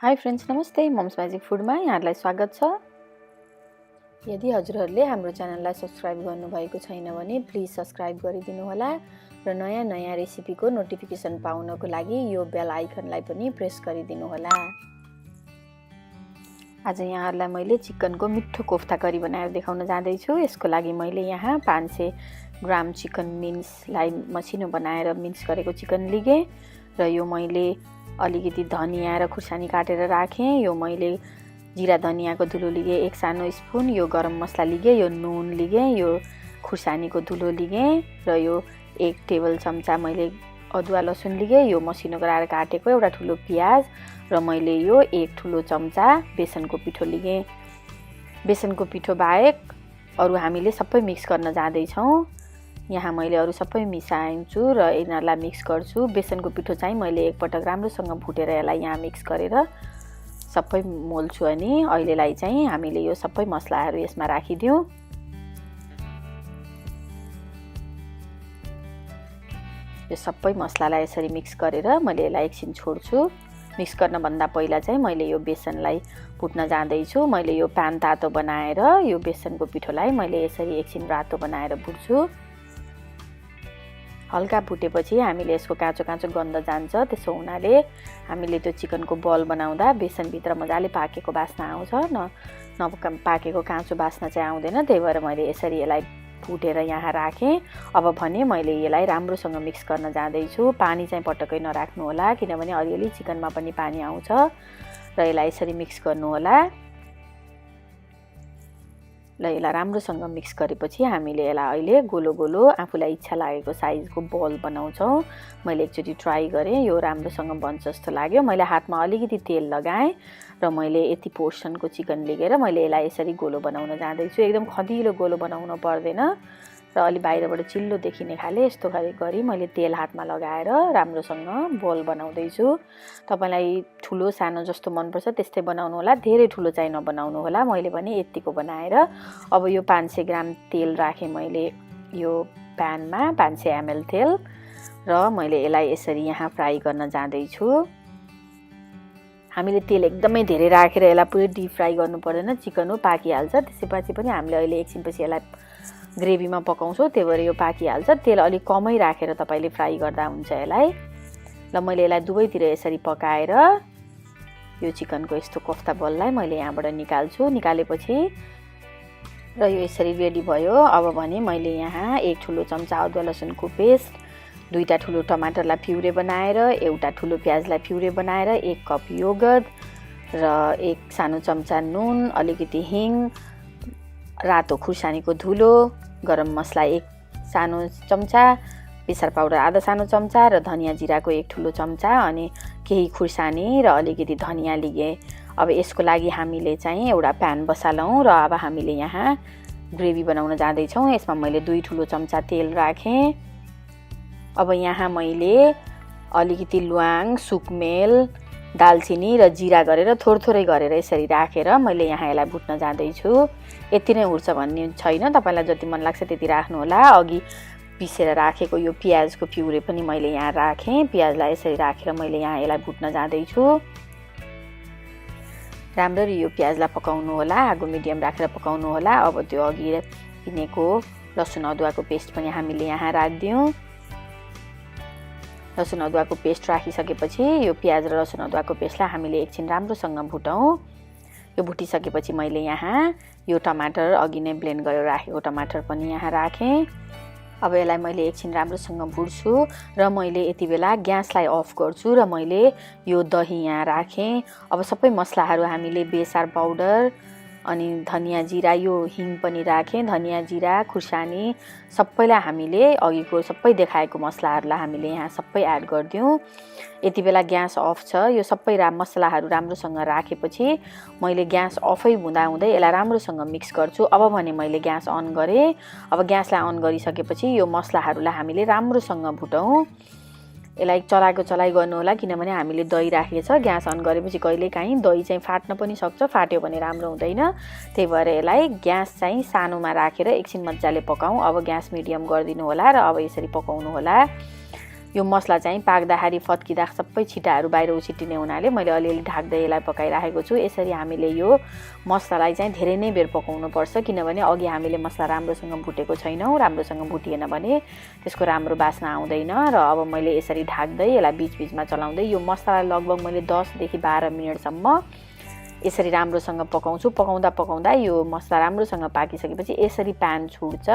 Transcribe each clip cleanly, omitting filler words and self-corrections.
High friends, नमस्ते। Mums magic फुडमा यहाँहरूलाई स्वागत छ। यदि हजुरहरूले हाम्रो च्यानललाई सब्सक्राइब गर्नुभएको छैन भने प्लिज सब्सक्राइब गरिदिनु होला र नयाँ नयाँ रेसिपीको नोटिफिकेसन पाउनको लागि यो बेल आइकनलाई पनि प्रेस गरिदिनु होला। आज यहाँहरूलाई मैले चिकनको मिठो कोफ्ता करी बनाएर देखाउन जाँदैछु। यसको लागि मैले यहाँ 500 ग्राम चिकन मिन्सलाई मसिनो बनाएर मिन्स गरेको चिकन लिएँ र यो मैले अलिकति धनिया र खुर्सानी काटेर राखेँ। यो मैले जिरा धनियाको धुलो लिएँ 1 सानो स्पुन, यो गरम मसला लिएँ, यो नुन लिएँ, यो खुर्सानीको धुलो लिएँ र यो 1 टेबल चम्चा मैले अदुवा लसुन लिएँ, यो मसिनो गराएर काटेको एउटा ठुलो प्याज र मैले यो 1 ठुलो चम्चा बेसनको पिठो लिएँ। बेसनको पिठो बाहेक अरु हामीले सबै मिक्स गर्न जाँदैछौँ। यहाँ मैले अरु सबै मिसाउँछु र यिनीहरूलाई मिक्स गर्छु। बेसनको पिठो चाहिँ मैले एकपटक राम्रोसँग भुटेर यसलाई यहाँ मिक्स गरेर सबै मोल्छु अनि अहिलेलाई चाहिँ हामीले यो सबै मसलाहरू यसमा राखिदिउँ। यो सबै मसलालाई यसरी मिक्स गरेर मैले यसलाई एकछिन छोड्छु। मिक्स गर्न भन्दा पहिला चाहिँ मैले यो बेसनलाई फुट्न जाँदैछु। मैले यो प्यान तातो बनाएर यो बेसनको पिठोलाई मैले यसरी एकछिन रातो बनाएर भुट्छु। हल्का फुटेपछि हामीले यसको काँचो काँचो गन्ध जान्छ। त्यसो हुनाले हामीले त्यो चिकनको बल बनाउँदा बेसनभित्र मजाले पाकेको बास्ना आउँछ, नपाकेको काँचो बास्ना चाहिँ आउँदैन। त्यही भएर मैले यसरी यसलाई फुटेर यहाँ राखेँ। अब भने मैले यसलाई राम्रोसँग मिक्स गर्न जाँदैछु। पानी चाहिँ पटक्कै नराख्नु होला किनभने अलिअलि चिकनमा पनि पानी आउँछ र यसलाई यसरी मिक्स गर्नु होला। ल यसलाई राम्रोसँग मिक्स गरेपछि हामीले यसलाई अहिले गोलो गोलो आफूलाई इच्छा लागेको साइजको बल बनाउँछौँ। मैले एकचोटि ट्राई गरेँ, यो राम्रोसँग बन्छ जस्तो लाग्यो। मैले हातमा अलिकति तेल लगाएँ र मैले यति पोर्सनको चिकन लिएर मैले यसलाई यसरी गोलो बनाउन जाँदैछु। एकदम खदिलो गोलो बनाउन पर्दैन र अलि बाहिरबाट चिल्लो देखिने खाले यस्तो गरी मैले तेल हातमा लगाएर राम्रोसँग बल बनाउँदैछु। तपाईलाई ठुलो सानो जस्तो मनपर्छ त्यस्तै बनाउनु होला, धेरै ठुलो चाहिँ नबनाउनु होला। मैले पनि यतिको बनाएर अब यो 500 ग्राम तेल राखेँ मैले यो प्यानमा, 500 ml तेल र मैले यसलाई यसरी यहाँ फ्राई गर्न जाँदैछु। हामीले तेल एकदमै धेरै राखेर यसलाई पुरै डिप फ्राई गर्नु पर्दैन, चिकन हो पाकिहाल्छ। त्यसपछि पनि हामीले अहिले एकछिनपछि यसलाई ग्रेभीमा पकाउँछौँ, त्यही भएर यो पाकिहाल्छ। तेल अलिक कमै राखेर तपाईले फ्राई गर्दा हुन्छ यसलाई। ल मैले यसलाई दुवैतिर यसरी पकाएर यो चिकनको यस्तो कोफ्ता बललाई मैले यहाँबाट निकाल्छु। निकालेपछि र यो यसरी रेडी भयो। अब भने मैले यहाँ 1 ठुलो चम्चा अदुवा लसुनको पेस्ट, 2टा ठुलो टमाटरलाई प्युरे बनाएर, एउटा ठुलो प्याजलाई प्युरे बनाएर, 1 कप योगर्ट र 1 सानो चम्चा नुन, अलिकति हिङ, रातो खुर्सानीको धुलो, गरम मसला 1 सानो चम्चा, बेसार पाउडर आधा सानो चम्चा र धनिया जिराको 1 ठुलो चम्चा अनि केही खुर्सानी र अलिकति धनिया लिएँ। अब यसको लागि हामीले चाहिँ एउटा प्यान बसालौँ र अब हामीले यहाँ ग्रेभी बनाउन जाँदैछौँ। यसमा मैले 2 ठुलो चम्चा तेल राखेँ। अब यहाँ मैले अलिकति ल्वाङ, सुकमेल, दालचिनी र जिरा गरेर थोरै गरेर यसरी राखेर मैले यहाँ यसलाई भुट्न जाँदैछु। यति नै उर्छ भन्ने छैन, तपाईलाई जति मन लाग्छ त्यति राख्नु होला। अघि पिसेर राखेको यो प्याजको प्युरे पनि मैले यहाँ राखेँ। प्याजलाई यसरी राखेर मैले यहाँ यसलाई भुट्न जाँदैछु। राम्ररी यो प्याजलाई पकाउनु होला, आगो मिडियम राखेर पकाउनु होला। अब त्यो अघि किनेको लसुन अदुवाको पेस्ट पनि हामीले यहाँ राखिदिउँ। लसुन अदुवाको पेस्ट राखिसकेपछि यो प्याज र लसुन अदुवाको पेस्टलाई हामीले एकछिन राम्रोसँग भुटौँ। यो भुटिसकेपछि मैले यहाँ यो टमाटर अघि नै ब्लेन्ड गरेर राखेको टमाटर पनि यहाँ राखेँ। अब यसलाई मैले एकछिन राम्रोसँग भुट्छु र मैले यति बेला ग्यासलाई अफ गर्छु र मैले यो दही यहाँ राखेँ। अब सबै मसलाहरू हामीले बेसार पाउडर अनि धनिया जिरा, यो हिङ पनि राखेँ, धनिया जिरा खुर्सानी सबैलाई हामीले अघिको सबै देखाएको मसलाहरूलाई हामीले यहाँ सबै एड गरिदिउँ। यति बेला ग्यास अफ छ। यो सबै मसलाहरू राम्रोसँग राखेपछि मैले ग्यास अफै हुँदाहुँदै यसलाई राम्रोसँग मिक्स गर्छु। अब भने मैले ग्यास अन गरेँ। अब ग्यासलाई अन गरिसकेपछि यो मसलाहरूलाई हामीले राम्रोसँग भुटौँ। यसलाई चलाइ गर्नु होला किनभने हामीले दही राखेको छ। ग्यास अन गरेपछि कहिलेकाहीँ दही चाहिँ फाट्न पनि सक्छ, फाट्यो भने राम्रो हुँदैन। त्यही भएर यसलाई ग्यास चाहिँ सानोमा राखेर एकछिन मजाले पकाउँ। अब ग्यास मिडियम गरिदिनु होला र अब यसरी पकाउनु होला। यो मसला चाहिँ पाक्दाखेरि फत्किँदा सबै छिटाहरू बाहिर उछिटिने हुनाले मैले अलिअलि ढाक्दै यसलाई पकाइराखेको छु। यसरी हामीले यो मसलालाई चाहिँ धेरै नै बेर पकाउनुपर्छ, किनभने अघि हामीले मसला राम्रोसँग भुटेको छैनौँ। राम्रोसँग भुटिएन भने त्यसको राम्रो बास्ना आउँदैन। र अब मैले यसरी ढाक्दै यसलाई बिचबिचमा चलाउँदै यो मसलालाई लगभग मैले 10 देखि 12 मिनटसम्म यसरी राम्रोसँग पकाउँछु। पकाउँदा यो मसला राम्रोसँग पाकिसकेपछि यसरी प्यान छुट्छ।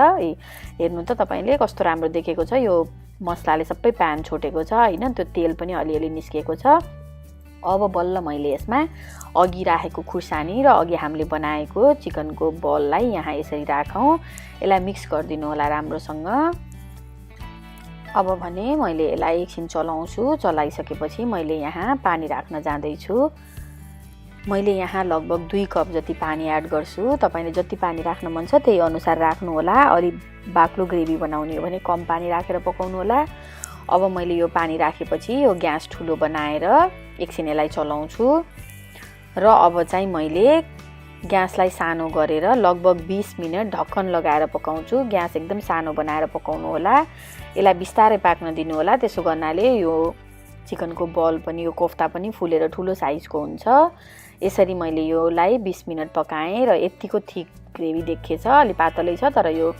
हेर्नु त तपाईले कस्तो राम्रो देखेको छ, यो मसलाले सबै प्यान छोटेको छ हैन, त्यो तेल पनि अलिअलि निस्केको छ। अब बल्ल मैले यसमा अघि राखेको खुर्सानी र अघि हामीले बनाएको चिकनको बललाई यहाँ यसरी राखौँ। यसलाई मिक्स गरिदिनु होला राम्रोसँग। अब भने मैले यसलाई एकछिन चलाउँछु। चलाइसकेपछि मैले यहाँ पानी राख्न जाँदैछु। मैले यहाँ लगभग 2 कप जति पानी एड गर्छु। तपाईले जति पानी राख्न मन छ त्यही अनुसार राख्नु होला। अलि बाक्लो ग्रेभी बनाउने हो भने कम पानी राखेर पकाउनु होला। अब मैले यो पानी राखेपछि यो ग्यास ठुलो बनाएर एकछिन यसलाई चलाउँछु। र अब चाहिँ मैले ग्यासलाई सानो गरेर लगभग 20 मिनट ढक्कन लगाएर पकाउँछु। ग्यास एकदम सानो बनाएर पकाउनु होला। यसलाई बिस्तारै पाक्न दिनु होला। त्यसो गर्नाले यो चिकनको बल पनि, यो कोफ्ता पनि फुलेर ठुलो साइजको हुन्छ। यसरी मैले योलाई 20 मिनट पकाएँ र यतिको थिक ग्रेभी देखेछ। अलि पातलै छ, तर यो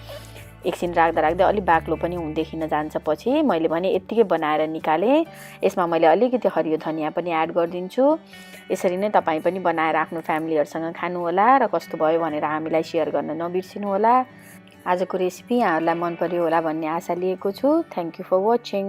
एकछिन राख्दा अलि बाक्लो पनि देखिन जान्छ पछि। मैले भने यतिकै बनाएर निकालेँ। यसमा मैले अलिकति हरियो धनिया पनि एड गरिदिन्छु। यसरी नै तपाईँ पनि बनाएर आफ्नो फ्यामिलीहरुसँग खानु होला र कस्तो भयो भनेर हामीलाई शेयर गर्न नबिर्सिनु होला। आजको रेसिपी यहाँहरूलाई मन पर्यो होला भन्ने आशा लिएको छु। Thank you for watching.